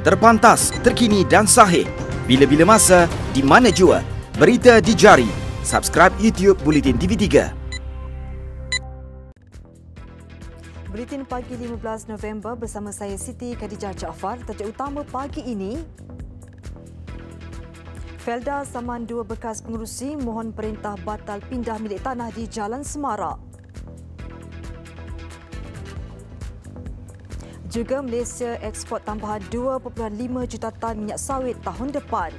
Terpantas, terkini dan sahih. Bila-bila masa, di mana jua. Berita di jari. Subscribe YouTube Buletin TV3. Buletin pagi 15 November bersama saya Siti Khadijah Jaafar. Tajuk utama pagi ini, Felda saman 2 bekas pengerusi mohon perintah batal pindah milik tanah di Jalan Semarak. Juga Malaysia ekspor tambahan 2.5 juta tan minyak sawit tahun depan.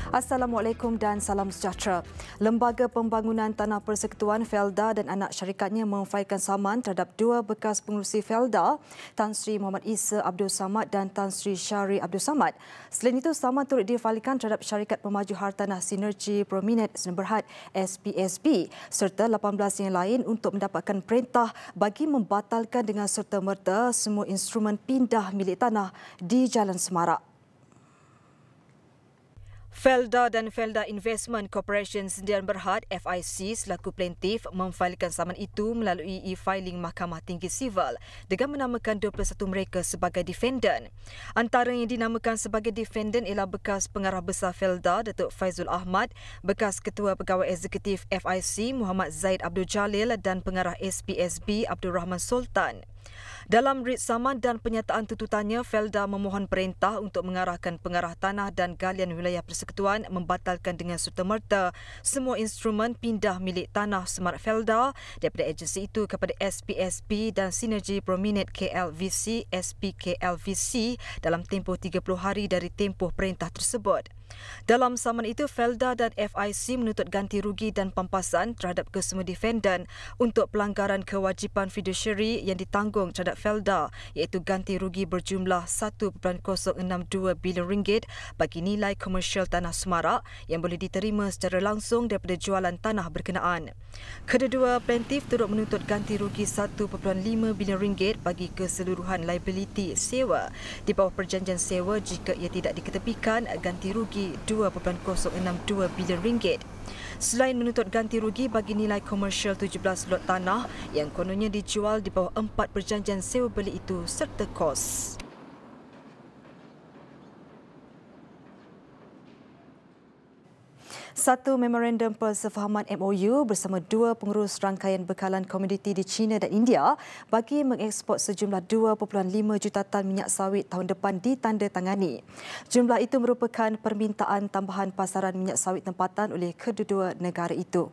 Assalamualaikum dan salam sejahtera. Lembaga Pembangunan Tanah Persekutuan Felda dan anak syarikatnya memfailkan saman terhadap 2 bekas pengerusi Felda, Tan Sri Muhammad Isa Abdul Samad dan Tan Sri Syahri Abdul Samad. Selain itu, saman turut difailkan terhadap Syarikat Pemaju Hartanah Sinergi Prominent Sdn Bhd SPSB serta 18 yang lain untuk mendapatkan perintah bagi membatalkan dengan serta-merta semua instrumen pindah milik tanah di Jalan Semarak. Felda dan Felda Investment Corporation Sdn Bhd FIC selaku plaintiff memfailkan saman itu melalui e-filing Mahkamah Tinggi Sivil dengan menamakan 21 mereka sebagai defendant. Antara yang dinamakan sebagai defendant ialah bekas pengarah besar Felda Datuk Faizul Ahmad, bekas Ketua Pegawai Eksekutif FIC Muhammad Zaid Abdul Jalil dan pengarah SPSB Abdul Rahman Sultan. Dalam writ saman dan penyataan tuntutannya, Felda memohon perintah untuk mengarahkan pengarah tanah dan galian wilayah persekutuan membatalkan dengan serta-merta semua instrumen pindah milik tanah Smart Felda daripada agensi itu kepada SPSB dan Sinergi Prominent KLVC SPKLVC dalam tempoh 30 hari dari tempoh perintah tersebut. Dalam saman itu, Felda dan FIC menuntut ganti rugi dan pampasan terhadap kesemua defendant untuk pelanggaran kewajipan fiduciary yang ditanggung terhadap Felda, iaitu ganti rugi berjumlah 1.062 bilion ringgit bagi nilai komersial tanah Semarak yang boleh diterima secara langsung daripada jualan tanah berkenaan. Kedua plaintiff turut menuntut ganti rugi 1.5 bilion ringgit bagi keseluruhan liability sewa di bawah perjanjian sewa jika ia tidak diketepikan ganti rugi 2.062 bilion ringgit. Selain menuntut ganti rugi bagi nilai komersial 17 lot tanah yang kononnya dijual di bawah 4 perjanjian sewa beli itu serta kos. Satu memorandum persefahaman MOU bersama 2 pengurus rangkaian bekalan komoditi di China dan India bagi mengeksport sejumlah 2.5 juta tan minyak sawit tahun depan ditandatangani. Jumlah itu merupakan permintaan tambahan pasaran minyak sawit tempatan oleh kedua-dua negara itu.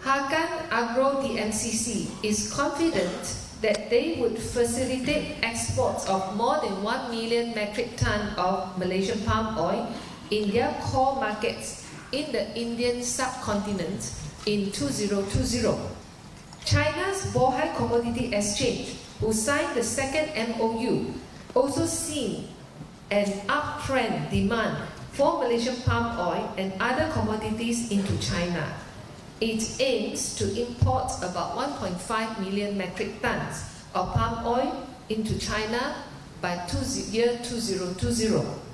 Hakan Agro DMCC is confident that they would facilitate exports of more than 1 million metric ton of Malaysian palm oil in their core markets in the Indian subcontinent in 2020. China's Bohai Commodity Exchange, who signed the second MOU, also seen an uptrend demand for Malaysian palm oil and other commodities into China. It aims to import about 1.5 million metric tons of palm oil into China by year 2020.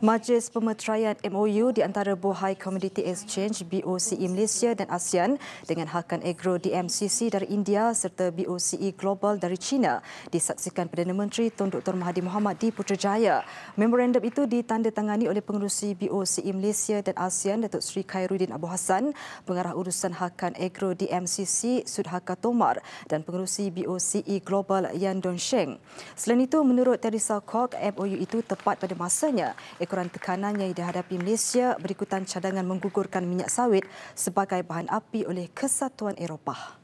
Majlis Pemeteraian MOU di antara Bohai Commodity Exchange BOCE Malaysia dan ASEAN dengan Hakan Agro DMCC dari India serta BOCE Global dari China disaksikan Perdana Menteri Tun Dr. Mahathir Mohamad di Putrajaya. Memorandum itu ditandatangani oleh pengerusi BOCE Malaysia dan ASEAN Datuk Seri Khairuddin Abu Hassan, pengarah urusan Hakan Agro DMCC Sudhaka Tomar dan pengerusi BOCE Global Yan Donsheng. Selain itu, menurut Teresa Kok, MOU itu tepat pada masanya ekoran tekanan yang dihadapi Malaysia berikutan cadangan menggugurkan minyak sawit sebagai bahan api oleh Kesatuan Eropah.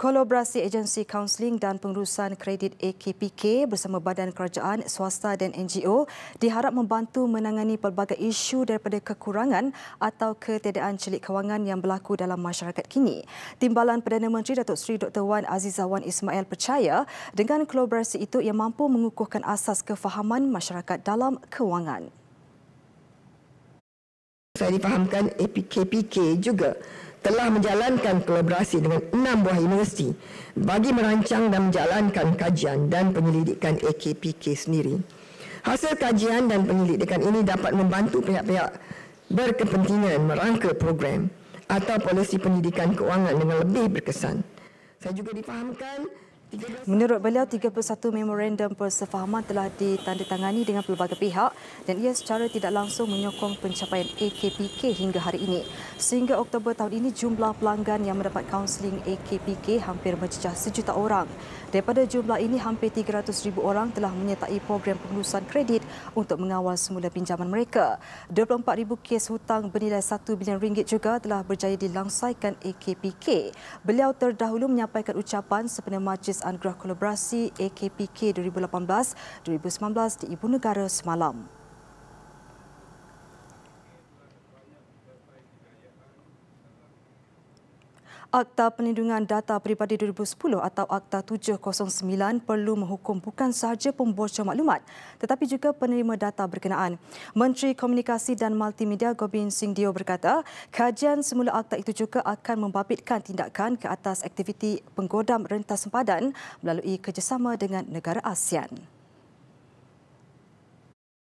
Kolaborasi Agensi Kaunseling dan Pengurusan Kredit AKPK bersama badan kerajaan, swasta dan NGO diharap membantu menangani pelbagai isu daripada kekurangan atau ketiadaan celik kewangan yang berlaku dalam masyarakat kini. Timbalan Perdana Menteri Datuk Seri Dr. Wan Azizah Wan Ismail percaya dengan kolaborasi itu ia mampu mengukuhkan asas kefahaman masyarakat dalam kewangan. saya difahamkan KPK juga telah menjalankan kolaborasi dengan 6 buah universiti bagi merancang dan menjalankan kajian dan penyelidikan AKPK sendiri. Hasil kajian dan penyelidikan ini dapat membantu pihak-pihak berkepentingan merangka program atau polisi pendidikan keuangan dengan lebih berkesan. Saya juga difahamkan menurut beliau, 31 memorandum persefahaman telah ditandatangani dengan pelbagai pihak dan ia secara tidak langsung menyokong pencapaian AKPK hingga hari ini. Sehingga Oktober tahun ini, jumlah pelanggan yang mendapat kaunseling AKPK hampir mencecah 1 juta orang. Daripada jumlah ini, hampir 300,000 orang telah menyertai program pengurusan kredit untuk mengawal semula pinjaman mereka. 24,000 kes hutang bernilai RM1 bilion juga telah berjaya dilangsaikan AKPK. Beliau terdahulu menyampaikan ucapan sempena Majlis Anugerah Kolaborasi AKPK 2018-2019 di Ibu Negara semalam. Akta Perlindungan Data Peribadi 2010 atau Akta 709 perlu menghukum bukan sahaja pembocor maklumat tetapi juga penerima data berkenaan. Menteri Komunikasi dan Multimedia Gobind Singh Deo berkata, kajian semula akta itu juga akan membabitkan tindakan ke atas aktiviti penggodam rentas sempadan melalui kerjasama dengan negara ASEAN.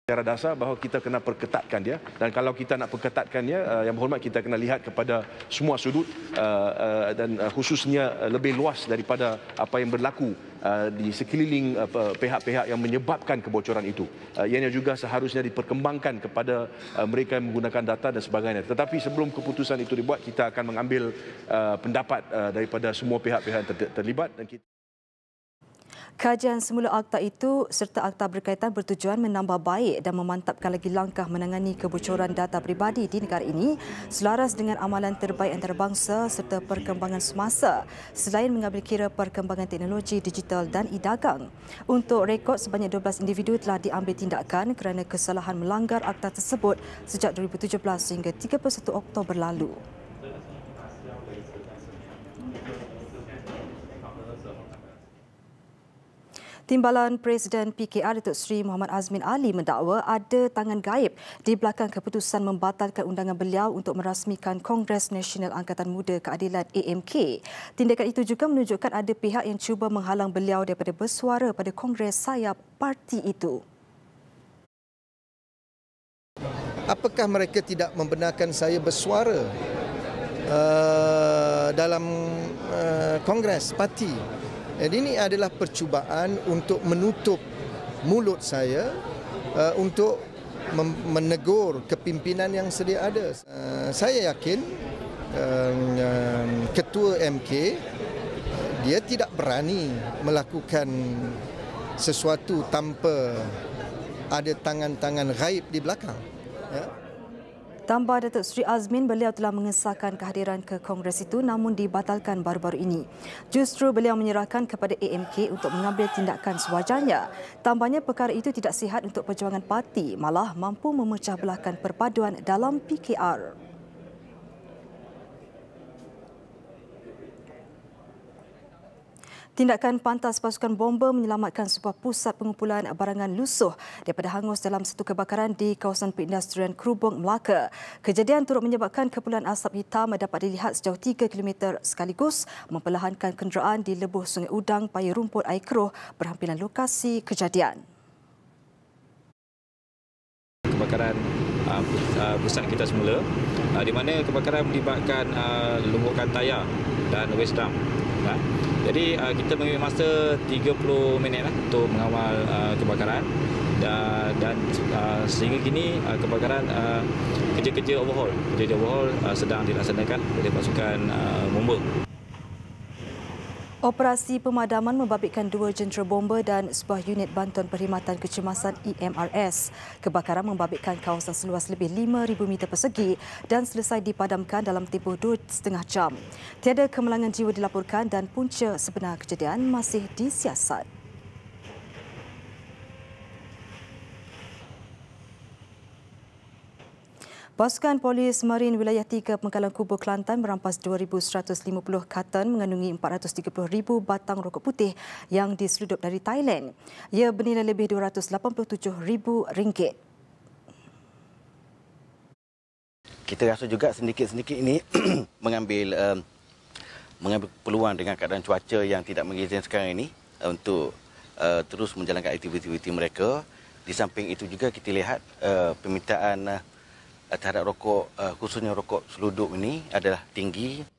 Secara dasar bahawa kita kena perketatkan dia, dan kalau kita nak perketatkannya, yang berhormat, kita kena lihat kepada semua sudut dan khususnya lebih luas daripada apa yang berlaku di sekeliling pihak-pihak yang menyebabkan kebocoran itu. Ianya juga seharusnya diperkembangkan kepada mereka yang menggunakan data dan sebagainya. Tetapi sebelum keputusan itu dibuat, kita akan mengambil pendapat daripada semua pihak-pihak yang terlibat dan kita. Kajian semula akta itu serta akta berkaitan bertujuan menambah baik dan memantapkan lagi langkah menangani kebocoran data peribadi di negara ini selaras dengan amalan terbaik antarabangsa serta perkembangan semasa selain mengambil kira perkembangan teknologi digital dan e-dagang. Untuk rekod, sebanyak 12 individu telah diambil tindakan kerana kesalahan melanggar akta tersebut sejak 2017 hingga 31 Oktober lalu. Timbalan Presiden PKR Datuk Seri Muhammad Azmin Ali mendakwa ada tangan gaib di belakang keputusan membatalkan undangan beliau untuk merasmikan Kongres Nasional Angkatan Muda Keadilan AMK. Tindakan itu juga menunjukkan ada pihak yang cuba menghalang beliau daripada bersuara pada Kongres sayap parti itu. Apakah mereka tidak membenarkan saya bersuara dalam Kongres parti? Dan ini adalah percubaan untuk menutup mulut saya untuk menegur kepimpinan yang sedia ada. Saya yakin Ketua MK dia tidak berani melakukan sesuatu tanpa ada tangan-tangan gaib di belakang. Ya. Tambah Datuk Seri Azmin, beliau telah mengesahkan kehadiran ke Kongres itu namun dibatalkan baru-baru ini. Justru beliau menyerahkan kepada AMK untuk mengambil tindakan sewajarnya. Tambahnya, perkara itu tidak sihat untuk perjuangan parti, malah mampu memecah belahkan perpaduan dalam PKR. Tindakan pantas pasukan bomber menyelamatkan sebuah pusat pengumpulan barangan lusuh daripada hangus dalam satu kebakaran di kawasan perindustrian Krubong, Melaka. Kejadian turut menyebabkan kepulan asap hitam dapat dilihat sejauh 3 km sekaligus memperlahankan kenderaan di lebuh Sungai Udang, Paya Rumput, Air Keruh berhampiran lokasi kejadian. Kebakaran pusat kita semula di mana kebakaran melibatkan lumpuhkan tayar dan waste drum. Jadi kita mengambil masa 30 minit untuk mengawal kebakaran dan sehingga kini kebakaran kerja-kerja overhaul sedang dilaksanakan oleh pasukan bomber. Operasi pemadaman membabitkan 2 jentera bomber dan sebuah unit bantuan perkhidmatan kecemasan EMRS. Kebakaran membabitkan kawasan seluas lebih 5,000 meter persegi dan selesai dipadamkan dalam tempoh 2,5 jam. Tiada kemalangan jiwa dilaporkan dan punca sebenar kejadian masih disiasat. Pasukan Polis Marin Wilayah 3 Pengkalan Kubur Kelantan merampas 2,150 karton mengandungi 430,000 batang rokok putih yang diseludup dari Thailand. Ia bernilai lebih RM287,000. kita rasa juga sedikit-sedikit ini mengambil peluang dengan keadaan cuaca yang tidak mengizinkan sekarang ini untuk terus menjalankan aktiviti mereka. Di samping itu juga kita lihat permintaan terhadap rokok, khususnya rokok seluduk ini adalah tinggi.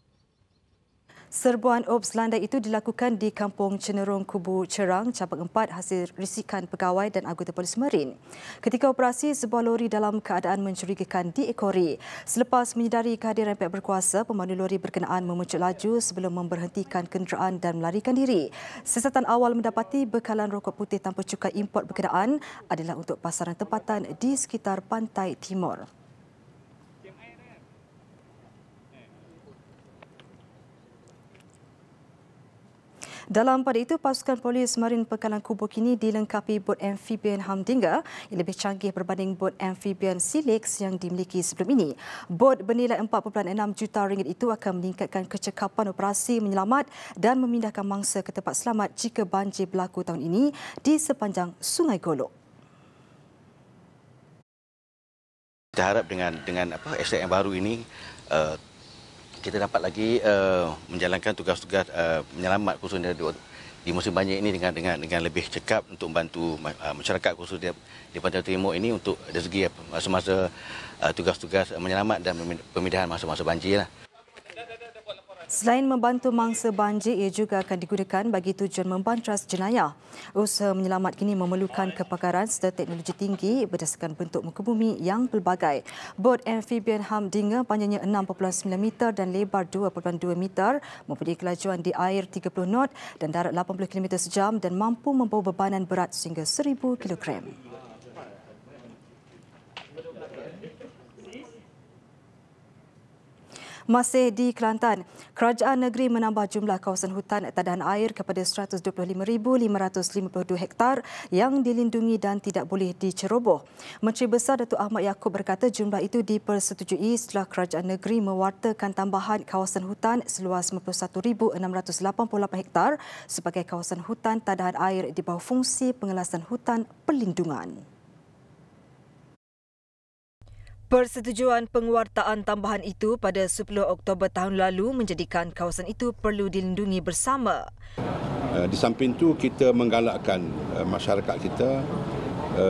Serbuan Ops landai itu dilakukan di Kampung Cenderung Kubu Cerang, Cabang 4 hasil risikan pegawai dan anggota Polis Marin. Ketika operasi, sebuah lori dalam keadaan mencurigakan diekori. Selepas menyedari kehadiran pihak berkuasa, pemandu lori berkenaan memuncul laju sebelum memberhentikan kenderaan dan melarikan diri. Siasatan awal mendapati bekalan rokok putih tanpa cukai import berkenaan adalah untuk pasaran tempatan di sekitar Pantai Timur. Dalam pada itu, pasukan Polis Marin Pekalan Kubu kini dilengkapi bot amphibian Humdinger yang lebih canggih berbanding bot amphibian Silex yang dimiliki sebelum ini. Bot bernilai 4.6 juta ringgit itu akan meningkatkan kecekapan operasi menyelamat dan memindahkan mangsa ke tempat selamat jika banjir berlaku tahun ini di sepanjang Sungai Golok. Kita harap dengan aset yang baru ini kita dapat lagi menjalankan tugas-tugas menyelamat khususnya di musim banjir ini dengan lebih cekap untuk membantu masyarakat khusus di Pantai Timur ini untuk dari segi masa-masa tugas-tugas menyelamat dan pemindahan masa-masa banjir. Selain membantu mangsa banjir, ia juga akan digunakan bagi tujuan membantras jenayah. Usaha menyelamat kini memerlukan kepakaran serta teknologi tinggi berdasarkan bentuk muka bumi yang pelbagai. Bot amphibian Humdinger panjangnya 6.9 meter dan lebar 2.2 meter, mempunyai kelajuan di air 30 knot dan darat 80 km sejam dan mampu membawa bebanan berat sehingga 1,000 kilogram. Masih di Kelantan, kerajaan negeri menambah jumlah kawasan hutan tadahan air kepada 125,552 hektar yang dilindungi dan tidak boleh diceroboh. Menteri Besar Datuk Ahmad Yaakob berkata jumlah itu dipersetujui setelah kerajaan negeri mewartakan tambahan kawasan hutan seluas 51,688 hektar sebagai kawasan hutan tadahan air di bawah fungsi pengelasan hutan perlindungan. Persetujuan penguartaan tambahan itu pada 10 Oktober tahun lalu menjadikan kawasan itu perlu dilindungi bersama. Di samping itu kita menggalakkan masyarakat kita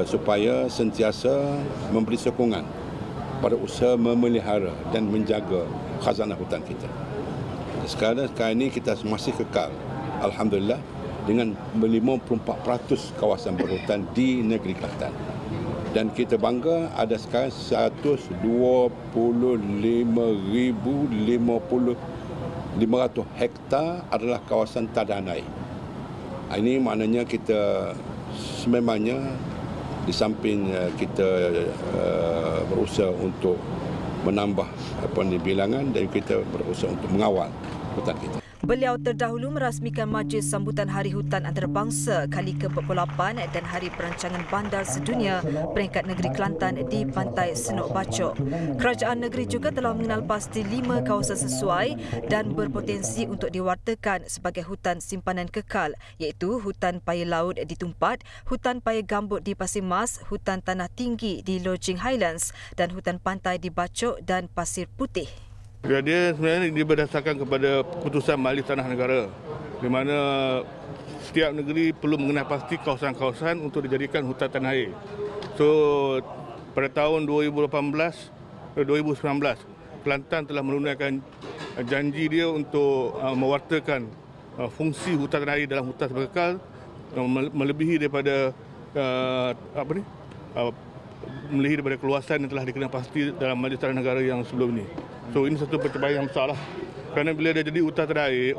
supaya sentiasa memberi sokongan pada usaha memelihara dan menjaga khazanah hutan kita. Sekarang ini kita masih kekal, alhamdulillah, dengan 54% kawasan berhutan di negeri Kelantan. Dan kita bangga ada sekarang 125,500 hektar adalah kawasan tadahan air. Ini maknanya kita sememangnya di samping kita berusaha untuk menambah bilangan dan kita berusaha untuk mengawal hutan kita. Beliau terdahulu merasmikan majlis sambutan Hari Hutan Antarabangsa kali ke-48 dan Hari Perancangan Bandar Sedunia peringkat negeri Kelantan di Pantai Senok Bacok. Kerajaan negeri juga telah mengenal pasti 5 kawasan sesuai dan berpotensi untuk diwartakan sebagai hutan simpanan kekal, iaitu hutan paya laut di Tumpat, hutan paya gambut di Pasir Mas, hutan tanah tinggi di Lojing Highlands dan hutan pantai di Bacok dan Pasir Putih. Dia sebenarnya berdasarkan kepada keputusan Majlis Tanah Negara di mana setiap negeri perlu mengenal pasti kawasan-kawasan untuk dijadikan hutan tanah air. So pada tahun 2019 Kelantan telah menunaikan janji dia untuk mewartakan fungsi hutan tanah air dalam hutan berkekal melebihi daripada melebihi daripada keluasan yang telah dikenal pasti dalam Majlis Tanah Negara yang sebelum ini. So ini satu pencapaian yang besar lah. Kerana bila dia jadi hutan tanah air,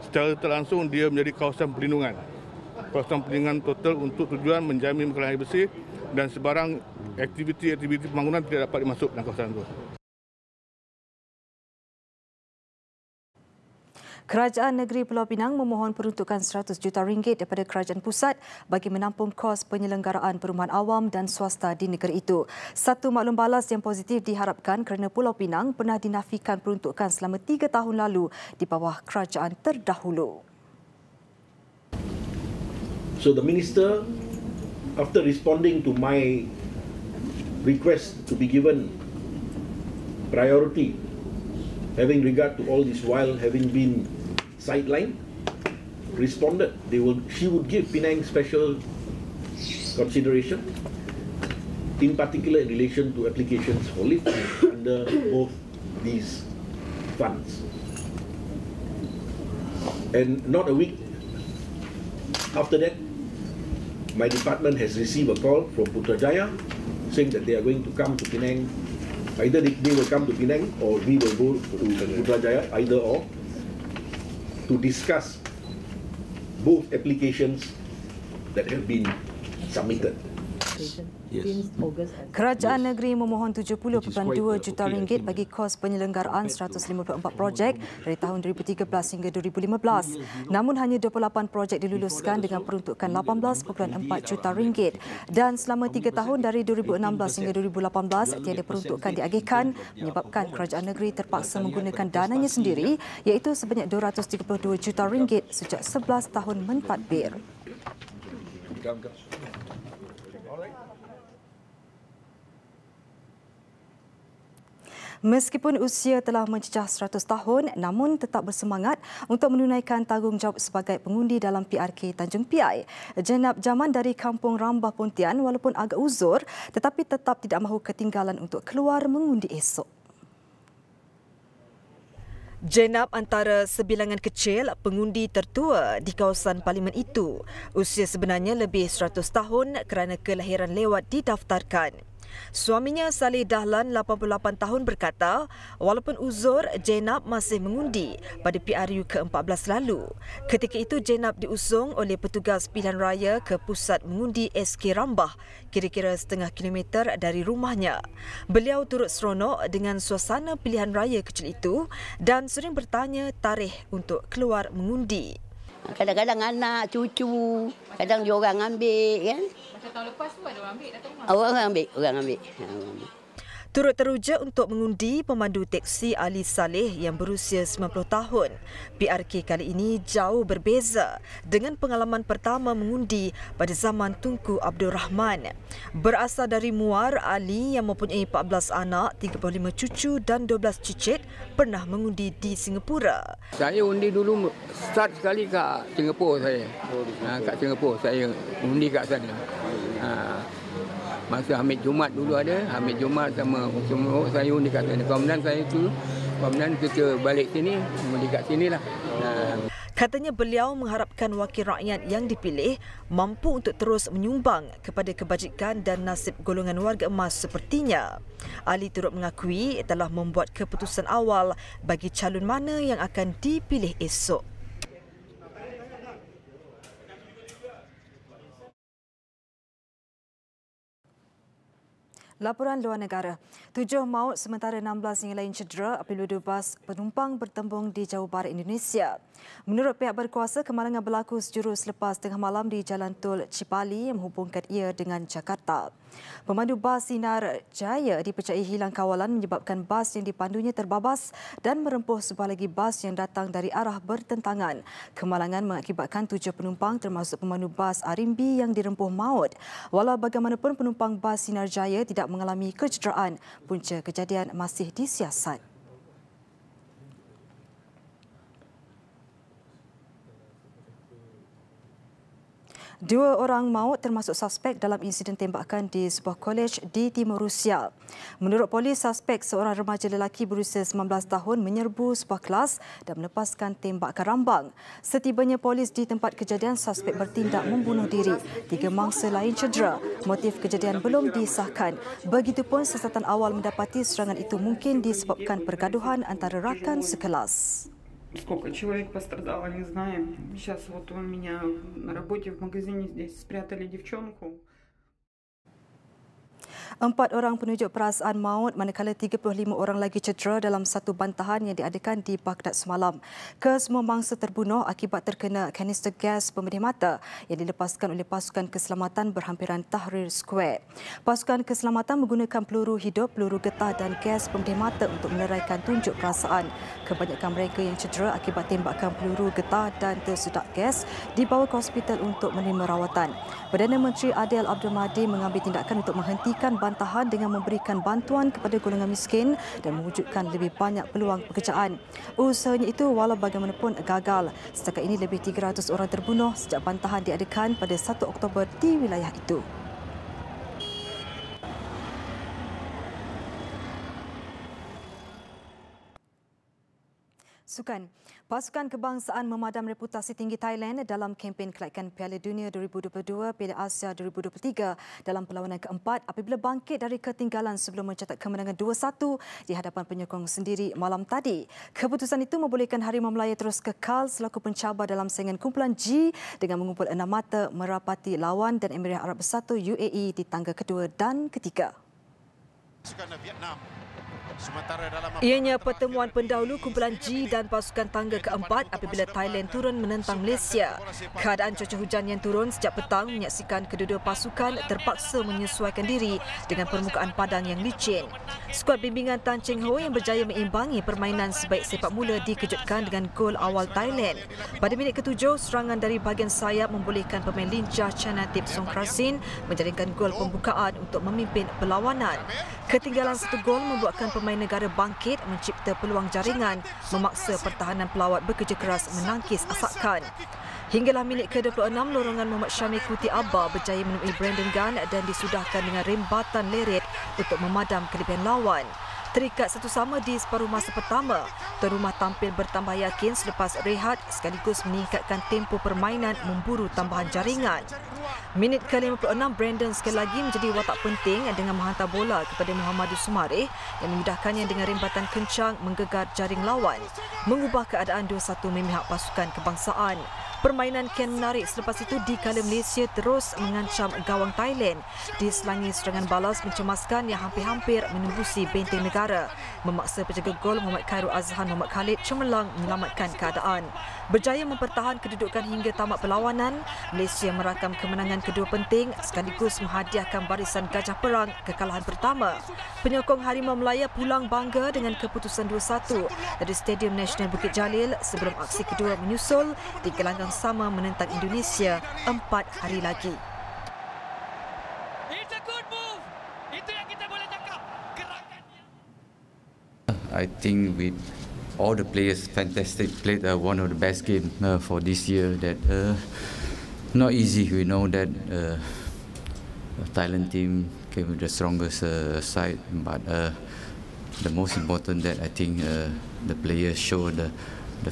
secara terlangsung dia menjadi kawasan perlindungan. Kawasan perlindungan total untuk tujuan menjamin makanan air bersih dan sebarang aktiviti-aktiviti pembangunan tidak dapat dimasuk dalam kawasan itu. Kerajaan Negeri Pulau Pinang memohon peruntukan 100 juta ringgit daripada kerajaan pusat bagi menampung kos penyelenggaraan perumahan awam dan swasta di negeri itu. Satu maklum balas yang positif diharapkan kerana Pulau Pinang pernah dinafikan peruntukan selama 3 tahun lalu di bawah kerajaan terdahulu. So the minister, after responding to my request to be given priority, having regard to all this while having been sidelined, responded. She would give Penang special consideration, in particular in relation to applications for lift under both these funds. And not a week after that, my department has received a call from Putrajaya saying that they are going to come to Penang. Either they will come to Penang or we will go to Putrajaya, either or, to discuss both applications that have been submitted. Kerajaan negeri memohon 70.2 juta ringgit bagi kos penyelenggaraan 154 projek dari tahun 2013 hingga 2015. Namun hanya 28 projek diluluskan dengan peruntukan 18.4 juta ringgit. Dan selama 3 tahun dari 2016 hingga 2018 tiada peruntukan diagihkan menyebabkan kerajaan negeri terpaksa menggunakan dananya sendiri iaitu sebanyak 232 juta ringgit sejak 11 tahun mentadbir. Meskipun usia telah mencecah 100 tahun, namun tetap bersemangat untuk menunaikan tanggungjawab sebagai pengundi dalam PRK Tanjung Piai. Jenab Jaman dari Kampung Rambah Pontian walaupun agak uzur tetapi tetap tidak mahu ketinggalan untuk keluar mengundi esok. Jenab antara sebilangan kecil pengundi tertua di kawasan parlimen itu. Usia sebenarnya lebih 100 tahun kerana kelahiran lewat didaftarkan. Suaminya Saleh Dahlan 88 tahun berkata, walaupun uzur, Jenab masih mengundi pada PRU ke-14 lalu. Ketika itu Jenab diusung oleh petugas pilihan raya ke pusat mengundi SK Rambah, kira-kira setengah kilometer dari rumahnya. Beliau turut seronok dengan suasana pilihan raya kecil itu dan sering bertanya tarikh untuk keluar mengundi. Kadang-kadang anak, cucu, kadang dia orang ambil kan. Macam tahun lepas tu ada orang ambil datang rumah. Orang ambil. Turut teruja untuk mengundi pemandu teksi Ali Saleh yang berusia 90 tahun. PRK kali ini jauh berbeza dengan pengalaman pertama mengundi pada zaman Tunku Abdul Rahman. Berasal dari Muar, Ali yang mempunyai 14 anak, 35 cucu dan 12 cicit pernah mengundi di Singapura. Saya undi dulu start sekali kat Singapura saya. Kat Singapura saya undi kat sana. Masa Hamid Jumat dulu ada, Hamid Jumat sama semua saya undi kat sana. Kemudian kita balik sini, undi kat sinilah. Katanya beliau mengharapkan wakil rakyat yang dipilih mampu untuk terus menyumbang kepada kebajikan dan nasib golongan warga emas sepertinya. Ali turut mengakui telah membuat keputusan awal bagi calon mana yang akan dipilih esok. Laporan luar negara. 7 maut sementara 16 yang lain cedera apabila 2 bas penumpang bertembung di jauh barat Indonesia. Menurut pihak berkuasa, kemalangan berlaku sejurus selepas tengah malam di Jalan Tol Cipali yang menghubungkan ia dengan Jakarta. Pemandu bas Sinar Jaya dipercayai hilang kawalan menyebabkan bas yang dipandunya terbabas dan merempuh sebuah lagi bas yang datang dari arah bertentangan. Kemalangan mengakibatkan 7 penumpang termasuk pemandu bas Arimbi yang dirempuh maut. Walau bagaimanapun penumpang bas Sinar Jaya tidak mengalami kecederaan, punca kejadian masih disiasat. Dua orang maut termasuk suspek dalam insiden tembakan di sebuah kolej di timur Rusia. Menurut polis, suspek seorang remaja lelaki berusia 19 tahun menyerbu sebuah kelas dan melepaskan tembakan rambang. Setibanya polis di tempat kejadian, suspek bertindak membunuh diri. 3 mangsa lain cedera. Motif kejadian belum disahkan. Begitupun siasatan awal mendapati serangan itu mungkin disebabkan pergaduhan antara rakan sekelas. Сколько человек пострадало, не знаем. Сейчас вот у меня на работе в магазине здесь спрятали девчонку. 4 orang penunjuk perasaan maut manakala 35 orang lagi cedera dalam satu bantahan yang diadakan di Baghdad semalam. Kesemua mangsa terbunuh akibat terkena kanister gas pemedih mata yang dilepaskan oleh pasukan keselamatan berhampiran Tahrir Square. Pasukan keselamatan menggunakan peluru hidup, peluru getah dan gas pemedih mata untuk meneraikan tunjuk perasaan. Kebanyakan mereka yang cedera akibat tembakan peluru getah dan tersedak gas dibawa ke hospital untuk menerima rawatan. Perdana Menteri Adil Abdul Mahdi mengambil tindakan untuk menghentikan bantahan dengan memberikan bantuan kepada golongan miskin dan mewujudkan lebih banyak peluang pekerjaan. Usahanya itu walau bagaimanapun gagal. Setakat ini lebih 300 orang terbunuh sejak bantahan diadakan pada 1 Oktober di wilayah itu. Sukan. Pasukan kebangsaan memadam reputasi tinggi Thailand dalam kempen kelaikan Piala Dunia 2022 Piala Asia 2023 dalam perlawanan keempat apabila bangkit dari ketinggalan sebelum mencatat kemenangan 2-1 di hadapan penyokong sendiri malam tadi. Keputusan itu membolehkan Harimau Melaya terus kekal selaku pencabar dalam saingan kumpulan G dengan mengumpul 6 mata merapati lawan dan Emirat Arab Bersatu UAE di tangga kedua dan ketiga. Pasukan Vietnam. Ianya pertemuan pendahulu kumpulan G dan pasukan tangga keempat apabila Thailand turun menentang Malaysia. Keadaan cuaca hujan yang turun sejak petang menyaksikan kedua-dua pasukan terpaksa menyesuaikan diri dengan permukaan padang yang licin. Skuad bimbingan Tan Cheng Ho yang berjaya meimbangi permainan sebaik sepak mula dikejutkan dengan gol awal Thailand. Pada minit ke-7, serangan dari bahagian sayap membolehkan pemain lincah Chanatip Songkrasin menjaringkan gol pembukaan untuk memimpin perlawanan. Ketinggalan 1 gol membuatkan pemain negara bangkit mencipta peluang jaringan, memaksa pertahanan pelawat bekerja keras menangkis asakan. Hinggalah minit ke-26, lorongan Muhammad Syamil Kuti Abba berjaya menemui Brandon Gunn dan disudahkan dengan rembatan leret untuk memadam kelebihan lawan. Terikat satu sama di separuh masa pertama, tuan rumah tampil bertambah yakin selepas rehat sekaligus meningkatkan tempo permainan memburu tambahan jaringan. Minit ke-56, Brandon sekali lagi menjadi watak penting dengan menghantar bola kepada Muhammadus Sumareh yang memudahkannya dengan rembatan kencang menggegar jaring lawan, mengubah keadaan 2-1 memihak pasukan kebangsaan. Permainan kian menarik selepas itu di kala Malaysia terus mengancam gawang Thailand diselangi serangan balas mencemaskan yang hampir-hampir menembusi benteng negara, memaksa penjaga gol Muhammad Khairul Azhan Muhammad Khalid cemerlang menyelamatkan keadaan. Berjaya mempertahan kedudukan hingga tamat perlawanan, Malaysia merakam kemenangan kedua penting sekaligus menghadiahkan barisan Gajah Perang kekalahan pertama. Penyokong Harimau Melaya pulang bangga dengan keputusan 2-1 dari Stadium Nasional Bukit Jalil sebelum aksi kedua menyusul di gelanggang sama menentang Indonesia 4 hari lagi. I think with all the players fantastic, played one of the best game for this year. That not easy. We know that Thailand team came with the strongest side, but the most important that I think the players show the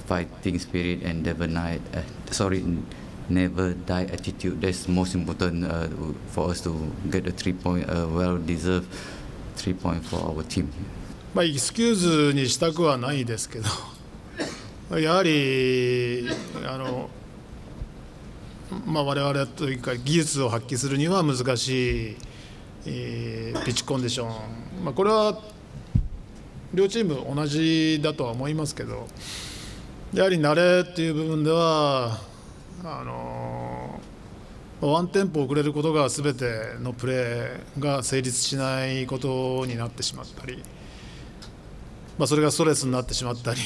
fighting spirit and never die attitude. That's most important for us to get a 3 point, well-deserved 3 point for our team. エクスキューズにしたくはないですけど、やはり我々というか技術を発揮するには難しいピッチコンディション、これは両チーム同じだとは思いますけど、やはり慣れっていう部分ではワンテンポ遅れることが全てのプレーが成立しないことになってしまったり、それがストレスになってしまったり、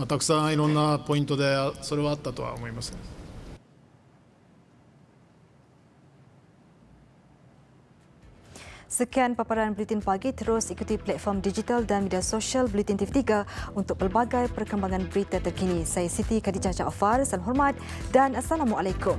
たくさんいろんなポイントでそれはあったとは思います。Sekian paparan Buletin Pagi, terus ikuti platform digital dan media sosial Buletin TV3 untuk pelbagai perkembangan berita terkini. Saya Siti Khadijah Jaafar, salam hormat dan Assalamualaikum.